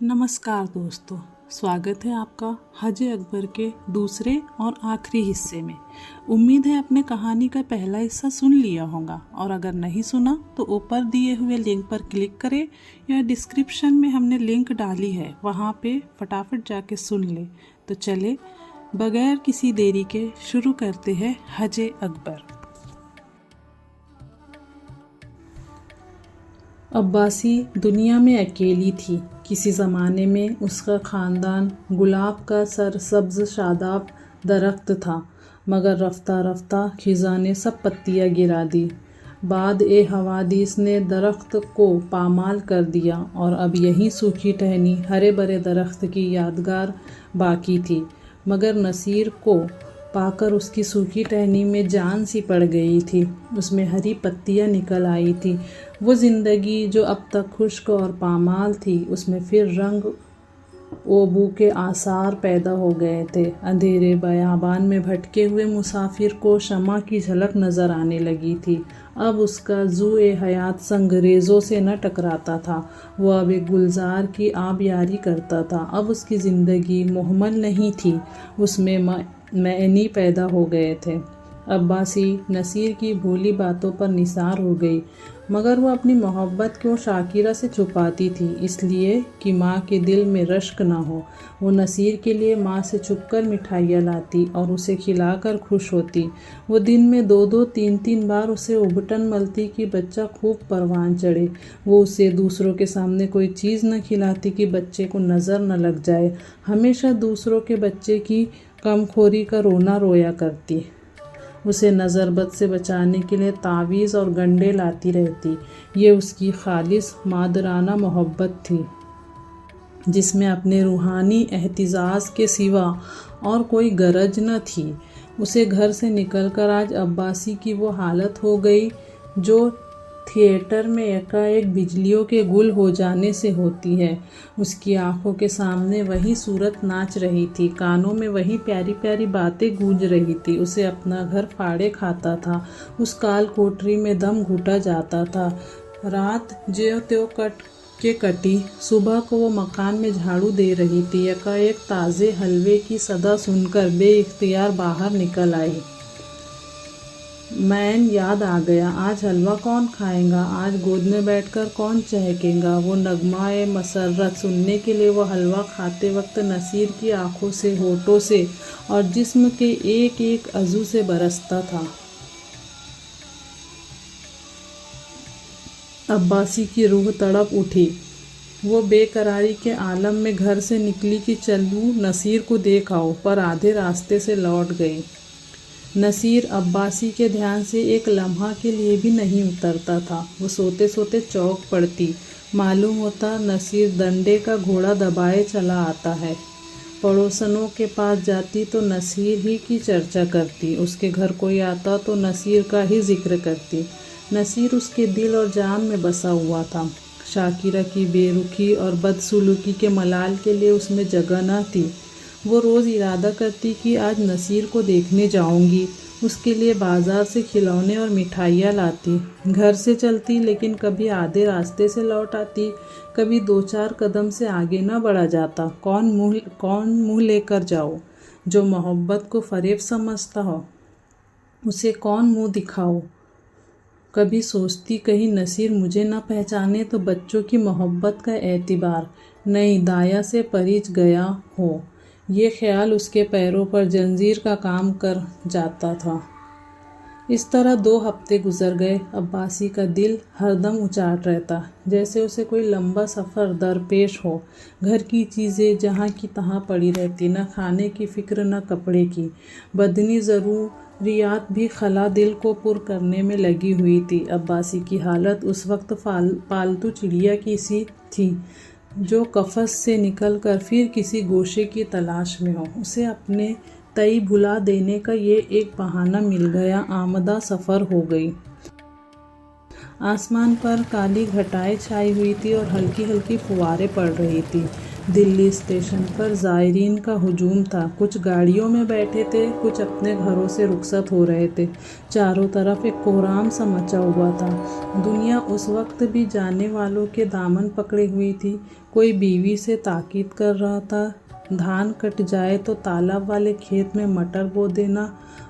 नमस्कार दोस्तों, स्वागत है आपका हज अकबर के दूसरे और आखिरी हिस्से में। उम्मीद है आपने कहानी का पहला हिस्सा सुन लिया होगा, और अगर नहीं सुना तो ऊपर दिए हुए लिंक पर क्लिक करें या डिस्क्रिप्शन में हमने लिंक डाली है, वहाँ पे फटाफट जाके सुन ले। तो चले बगैर किसी देरी के शुरू करते हैं हज अकबर। अब्बासी दुनिया में अकेली थी। किसी ज़माने में उसका ख़ानदान गुलाब का सरसब्ज़ शादाब दरख्त था, मगर रफ्ता रफ्ता खिज़ा ने सब पत्तियाँ गिरा दी। बाद ए हवादिस ने दरख्त को पामाल कर दिया, और अब यही सूखी टहनी हरे भरे दरख्त की यादगार बाकी थी। मगर नसीर को पाकर उसकी सूखी टहनी में जान सी पड़ गई थी। उसमें हरी पत्तियां निकल आई थी। वो ज़िंदगी जो अब तक खुश्क और पामाल थी, उसमें फिर रंग ओबू के आसार पैदा हो गए थे। अंधेरे बयाबान में भटके हुए मुसाफिर को शमा की झलक नज़र आने लगी थी। अब उसका ज़ू-ए हयात संगरेज़ों से न टकराता था। वो अब एक गुलजार की आबियारी करता था। अब उसकी ज़िंदगी मुहम्मल नहीं थी, उसमें मैनी पैदा हो गए थे। अब्बासी नसीर की भोली बातों पर निसार हो गई, मगर वो अपनी मोहब्बत को शाकिरा से छुपाती थी, इसलिए कि माँ के दिल में रश्क ना हो। वो नसीर के लिए माँ से छुपकर मिठाइयाँ लाती और उसे खिलाकर खुश होती। वो दिन में 2-2, 3-3 बार उसे उबटन मलती कि बच्चा खूब परवान चढ़े। वो उसे दूसरों के सामने कोई चीज़ न खिलाती कि बच्चे को नज़र न लग जाए। हमेशा दूसरों के बच्चे की कमखोरी का रोना रोया करती। उसे नज़रबद से बचाने के लिए तावीज़ और गंडे लाती रहती। ये उसकी खालिस मादराना मोहब्बत थी, जिसमें अपने रूहानी एहतिजाज़ के सिवा और कोई गरज न थी। उसे घर से निकलकर आज अब्बासी की वो हालत हो गई जो थिएटर में एकाएक बिजलियों के गुल हो जाने से होती है। उसकी आंखों के सामने वही सूरत नाच रही थी, कानों में वही प्यारी प्यारी बातें गूंज रही थी। उसे अपना घर फाड़े खाता था, उस काल कोठरी में दम घुटा जाता था। रात ज्यों त्यों कटी। सुबह को वो मकान में झाड़ू दे रही थी। एकाएक ताज़े हलवे की सदा सुनकर बेइख्तियार बाहर निकल आई। मैन याद आ गया, आज हलवा कौन खाएगा, आज गोद में बैठकर कौन चहकेगा। वो नगमा-ए मसर्रत सुनने के लिए वो हलवा खाते वक्त नसीर की आंखों से, होठों से और जिस्म के एक एक अज़ू से बरसता था। अब्बासी की रूह तड़प उठी। वो बेकरारी के आलम में घर से निकली कि चलूँ नसीर को देख आओ, पर आधे रास्ते से लौट गई। नसीर अब्बासी के ध्यान से एक लम्हा के लिए भी नहीं उतरता था। वो सोते सोते चौंक पड़ती। मालूम होता नसीर डंडे का घोड़ा दबाए चला आता है। पड़ोसनों के पास जाती तो नसीर ही की चर्चा करती। उसके घर कोई आता तो नसीर का ही जिक्र करती। नसीर उसके दिल और जान में बसा हुआ था। शाकिरा की बेरुखी और बदसलूकी के मलाल के लिए उसमें जगह न थी। वो रोज़ इरादा करती कि आज नसीर को देखने जाऊंगी। उसके लिए बाज़ार से खिलौने और मिठाइयाँ लाती। घर से चलती, लेकिन कभी आधे रास्ते से लौट आती, कभी 2-4 कदम से आगे न बढ़ा जाता। कौन मुँह लेकर जाओ? जो मोहब्बत को फ़रेब समझता हो, उसे कौन मुँह दिखाओ? कभी सोचती कहीं नसीर मुझे न पहचाने तो बच्चों की मोहब्बत का एतबार नहीं दाया से परिच गया हो। ये ख्याल उसके पैरों पर जंजीर का काम कर जाता था। इस तरह 2 हफ्ते गुजर गए। अब्बासी का दिल हरदम उचाट रहता, जैसे उसे कोई लंबा सफ़र दरपेश हो। घर की चीज़ें जहाँ की तहाँ पड़ी रहती, न खाने की फ़िक्र न कपड़े की। बदनी ज़रूरियात भी खला दिल को पुर करने में लगी हुई थी। अब्बासी की हालत उस वक्त पालतू चिड़िया की सी थी जो कफस से निकलकर फिर किसी गोशे की तलाश में हो। उसे अपने तई भुला देने का ये एक बहाना मिल गया। आमदा सफ़र हो गई। आसमान पर काली घटाएं छाई हुई थी और हल्की हल्की फुहारें पड़ रही थी। دلی اسٹیشن پر زائرین کا ہجوم تھا۔ کچھ گاڑیوں میں بیٹھے تھے، کچھ اپنے گھروں سے رخصت ہو رہے تھے۔ چاروں طرف ایک کوہرام سا مچا ہوا تھا۔ دنیا اس وقت بھی جانے والوں کے دامن پکڑے ہوئی تھی۔ کوئی بیوی سے تاکید کر رہا تھا، دھان کٹ جائے تو تالاب والے کھیت میں مٹر بو دینا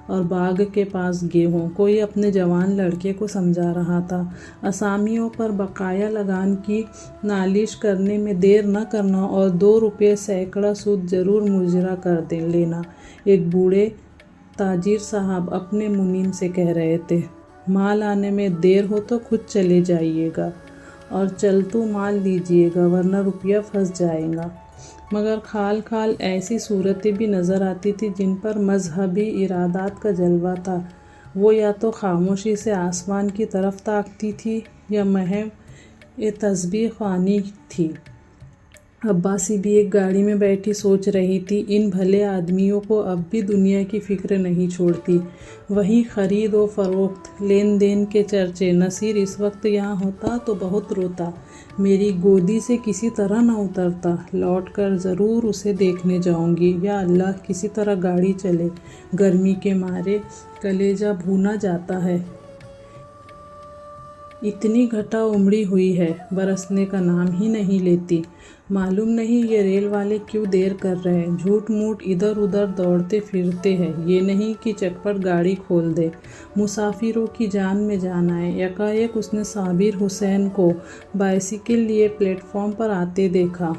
اور باغ کے پاس گیہوں۔ کوئی اپنے جوان لڑکے کو سمجھا رہا تھا، اسامیوں پر بقایا لگان کی نالش کرنے میں دیر نہ کرنا اور 2 روپے سینکڑا سود ضرور مجرا کر لینا۔ ایک بوڑھے تاجر صاحب اپنے منیم سے کہہ رہے تھے، مال آنے میں دیر ہو تو خود چلے جائیے گا اور چلتو مال لیجیے گا ورنہ روپیہ پھنس جائے گا۔ مگر کھال کھال ایسی صورتیں بھی نظر آتی تھیں جن پر مذہبی ارادات کا جلوہ تھا۔ وہ یا تو خاموشی سے آسمان کی طرف تاکتی تھی یا محض تسبیح خوانی تھی۔ عباسی بھی ایک گاڑی میں بیٹھی سوچ رہی تھی، ان بھلے آدمیوں کو اب بھی دنیا کی فکر نہیں چھوڑتی۔ وہیں خرید و فروخت، لین دین کے چرچے۔ نصیر اس وقت یہاں ہوتا تو بہت روتا، میری گودی سے کسی طرح نہ اترتا۔ لوٹ کر ضرور اسے دیکھنے جاؤں گی۔ یا اللہ، کسی طرح گاڑی چلے، گرمی کے مارے کلیجہ بھونا جاتا ہے۔ اتنی گھٹا امڑی ہوئی ہے، برسنے کا نام ہی نہیں لیتی۔ معلوم نہیں یہ ریل والے کیوں دیر کر رہے، جھوٹ موٹ ادھر ادھر دوڑتے پھرتے ہیں۔ یہ نہیں کہ چٹپٹ گاڑی کھول دے، مسافروں کی جان میں جان آئے۔ یکایک اس نے صابر حسین کو بائسیکل لیے پلیٹ فارم پر آتے دیکھا۔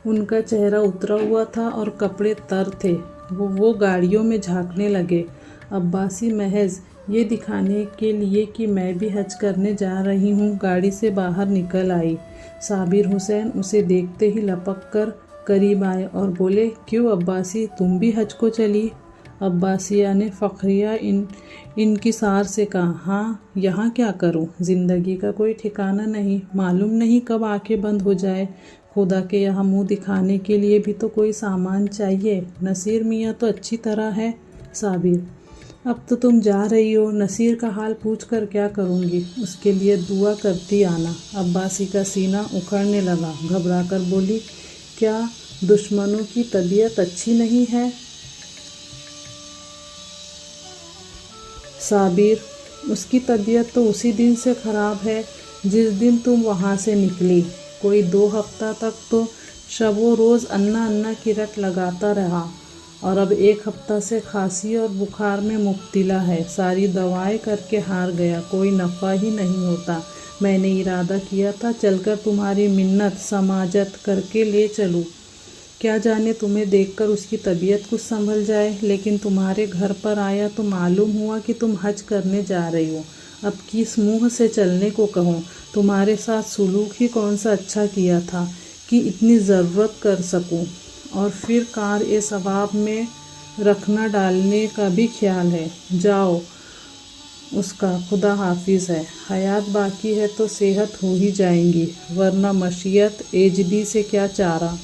ان کا چہرہ اترا ہوا تھا اور کپڑے تر تھے۔ وہ گاڑیوں میں جھانکنے لگے۔ عباسی محض یہ دکھانے کے لیے کہ میں بھی حج کرنے جا رہی ہوں گاڑی سے باہر نکل آئی۔ صابر حسین اسے دیکھتے ہی لپک کر قریب آئے اور بولے، کیوں عباسی، تم بھی حج کو چلی؟ عباسیہ نے فخریہ انکسار سے کہا، ہاں، یہاں کیا کروں، زندگی کا کوئی ٹھکانہ نہیں، معلوم نہیں کب آنکھیں بند ہو جائے۔ خدا کے یہاں منہ دکھانے کے لیے بھی تو کوئی سامان چاہیے۔ نصیر میاں تو اچھی طرح ہے۔ صابر، اب تو تم جا رہی ہو، نصیر کا حال پوچھ کر کیا کروں گی، اس کے لیے دعا کرتی آنا۔ عباسی کا سینہ اکھڑنے لگا، گھبرا کر بولی، کیا دشمنوں کی طبیعت اچھی نہیں ہے؟ صابر، اس کی طبیعت تو اسی دن سے خراب ہے جس دن تم وہاں سے نکلی۔ کوئی 2 ہفتہ تک تو شب و روز انا انا کی رٹ لگاتا رہا اور اب 1 ہفتہ سے کھانسی اور بخار میں مبتلا ہے۔ ساری دوائیں کر کے ہار گیا، کوئی نفع ہی نہیں ہوتا۔ میں نے ارادہ کیا تھا چل کر تمہاری منت سماجت کر کے لے چلوں، کیا جانے تمہیں دیکھ کر اس کی طبیعت کچھ سنبھل جائے، لیکن تمہارے گھر پر آیا تو معلوم ہوا کہ تم حج کرنے جا رہی ہو۔ اب کس منہ سے چلنے کو کہوں، تمہارے ساتھ سلوک ہی کون سا اچھا کیا تھا کہ اتنی ضرورت کر سکوں، اور پھر کار ثواب میں رکھنا ڈالنے کا بھی خیال ہے۔ جاؤ، اس کا خدا حافظ ہے، حیات باقی ہے تو صحت ہو ہی جائیں گی، ورنہ مشیت ایجدی سے کیا چارہ۔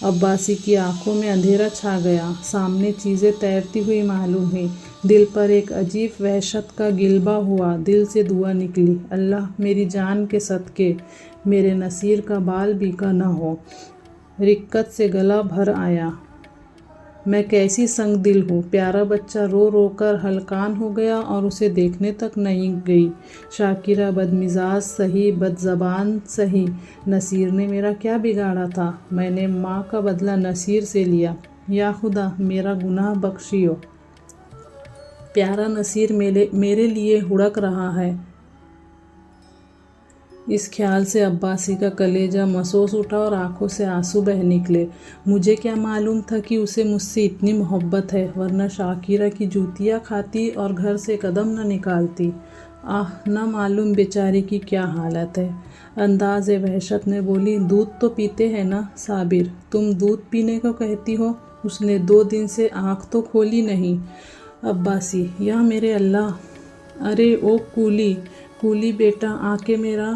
عباسی کی آنکھوں میں اندھیرا چھا گیا، سامنے چیزیں تیرتی ہوئی معلوم ہوئی، دل پر ایک عجیب وحشت کا غلبہ ہوا، دل سے دعا نکلی، اللہ میری جان کے صدقے میرے نصیر کا بال بیکا نہ ہو۔ رقت سے گلا بھر آیا، میں کیسی سنگ دل ہوں، پیارا بچہ رو رو کر ہلکان ہو گیا اور اسے دیکھنے تک نہیں گئی۔ شاکرہ بدمزاج سہی، بد زبان سہی، نصیر نے میرا کیا بگاڑا تھا، میں نے ماں کا بدلہ نصیر سے لیا، یا خدا میرا گناہ بخشیو، پیارا نصیر میرے لیے ہڑک رہا ہے۔ اس خیال سے عباسی کا کلیجہ مسوس اٹھا اور آنکھوں سے آنسو بہہ نکلے۔ مجھے کیا معلوم تھا کہ اسے مجھ سے اتنی محبت ہے، ورنہ شاکرہ کی جوتیاں کھاتی اور گھر سے قدم نہ نکالتی۔ آہ، نہ معلوم بیچاری کی کیا حالت ہے۔ انداز وحشت میں بولی، دودھ تو پیتے ہیں نا صابر، تم دودھ پینے کو کہتی ہو، اس نے 2 دن سے آنکھ تو کھولی نہیں۔ عباسی، یا میرے اللہ، ارے او کولی بیٹا، آ کے میرا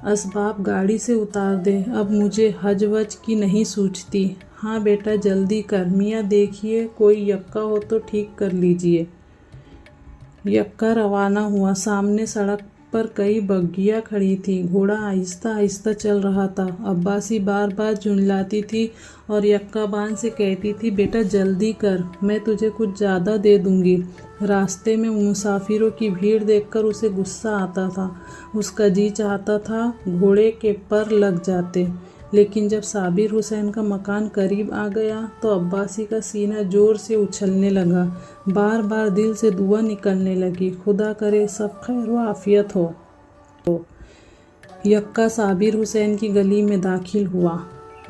اسباب گاڑی سے اتار دے، اب مجھے حج وج کی نہیں سوچتی۔ ہاں بیٹا جلدی کر، میاں دیکھیے کوئی یکا ہو تو ٹھیک کر لیجیے۔ یکا روانہ ہوا، سامنے سڑک पर कई बग्गियां खड़ी थी। घोड़ा आहिस्ता आहिस्ता चल रहा था। अब्बासी बार बार झुंझलाती थी और यक्काबान से कहती थी, बेटा जल्दी कर, मैं तुझे कुछ ज़्यादा दे दूंगी। रास्ते में मुसाफिरों की भीड़ देखकर उसे गुस्सा आता था। उसका जी चाहता था घोड़े के पर लग जाते। लेकिन जब साबिर हुसैन का मकान करीब आ गया तो अब्बासी का सीना ज़ोर से उछलने लगा। बार बार दिल से दुआ निकलने लगी, खुदा करे सब खैर व आफियत हो। यक्का साबिर हुसैन की गली में दाखिल हुआ।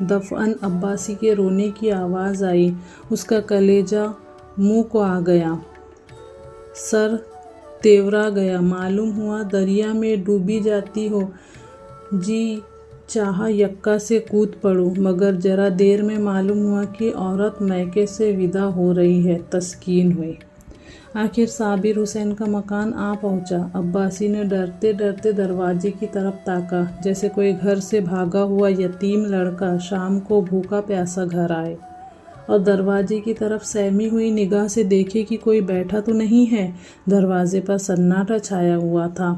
दफअन अब्बासी के रोने की आवाज़ आई। उसका कलेजा मुंह को आ गया, सर तेवरा गया। मालूम हुआ दरिया में डूबी जाती हो। जी चाहा यक्का से कूद पड़ूं, मगर जरा देर में मालूम हुआ कि औरत मैके से विदा हो रही है। तस्कीन हुई। आखिर साबिर हुसैन का मकान आ पहुंचा। अब्बासी ने डरते डरते दरवाजे की तरफ ताका, जैसे कोई घर से भागा हुआ यतीम लड़का शाम को भूखा प्यासा घर आए, और दरवाजे की तरफ सहमी हुई निगाह से देखे कि कोई बैठा तो नहीं है। दरवाजे पर सन्नाटा छाया हुआ था।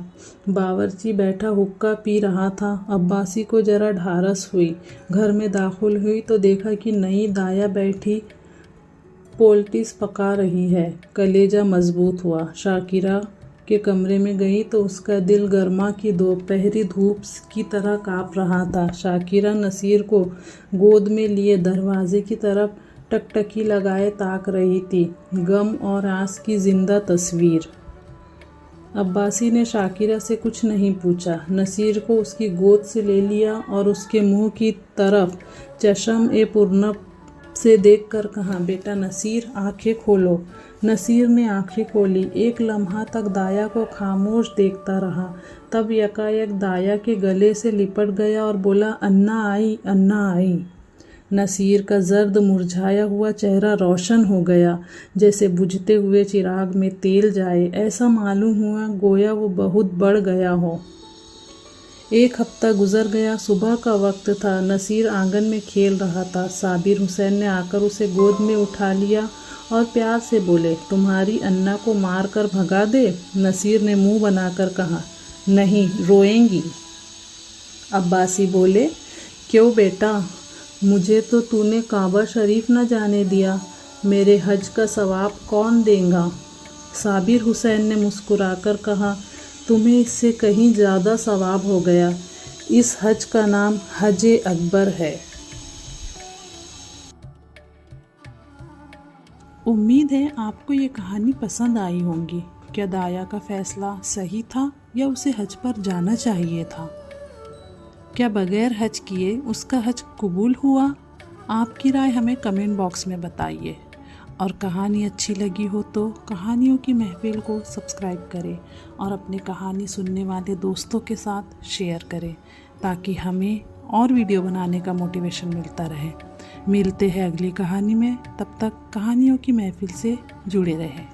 बावर्ची बैठा हुक्का पी रहा था। अब्बासी को जरा ढारस हुई। घर में दाखिल हुई तो देखा कि नई दाया बैठी पोल्टिस पका रही है। कलेजा मजबूत हुआ। शाकिरा के कमरे में गई तो उसका दिल गर्मा की दोपहरी धूप की तरह काँप रहा था। शाकिरा नसीर को गोद में लिए दरवाजे की तरफ टकटकी लगाए ताक रही थी, गम और आस की जिंदा तस्वीर। अब्बासी ने शाकिरा से कुछ नहीं पूछा। नसीर को उसकी गोद से ले लिया और उसके मुंह की तरफ चश्म ए पुरनब से देखकर कहा, बेटा नसीर, आंखें खोलो। नसीर ने आंखें खोली। एक लम्हा तक दाया को खामोश देखता रहा। तब यकायक दाया के गले से लिपट गया और बोला, अन्ना आई, अन्ना आई। नसीर का जर्द मुरझाया हुआ चेहरा रोशन हो गया, जैसे बुझते हुए चिराग में तेल जाए। ऐसा मालूम हुआ गोया वो बहुत बढ़ गया हो। एक हफ्ता गुजर गया। सुबह का वक्त था। नसीर आंगन में खेल रहा था। साबिर हुसैन ने आकर उसे गोद में उठा लिया और प्यार से बोले, तुम्हारी अन्ना को मार कर भगा दे। नसीर ने मुंह बनाकर कहा, नहीं, रोएंगी। अब्बासी बोले, क्यों बेटा, मुझे तो तूने काबा शरीफ न जाने दिया। मेरे हज का सवाब कौन देगा? साबिर हुसैन ने मुस्कुराकर कहा, तुम्हें इससे कहीं ज़्यादा सवाब हो गया। इस हज का नाम हज अकबर है। उम्मीद है आपको ये कहानी पसंद आई होगी। क्या दाया का फैसला सही था या उसे हज पर जाना चाहिए था? क्या बगैर हज किए उसका हज कबूल हुआ? आपकी राय हमें कमेंट बॉक्स में बताइए। और कहानी अच्छी लगी हो तो कहानियों की महफिल को सब्सक्राइब करें और अपने कहानी सुनने वाले दोस्तों के साथ शेयर करें, ताकि हमें और वीडियो बनाने का मोटिवेशन मिलता रहे। मिलते हैं अगली कहानी में। तब तक कहानियों की महफिल से जुड़े रहें।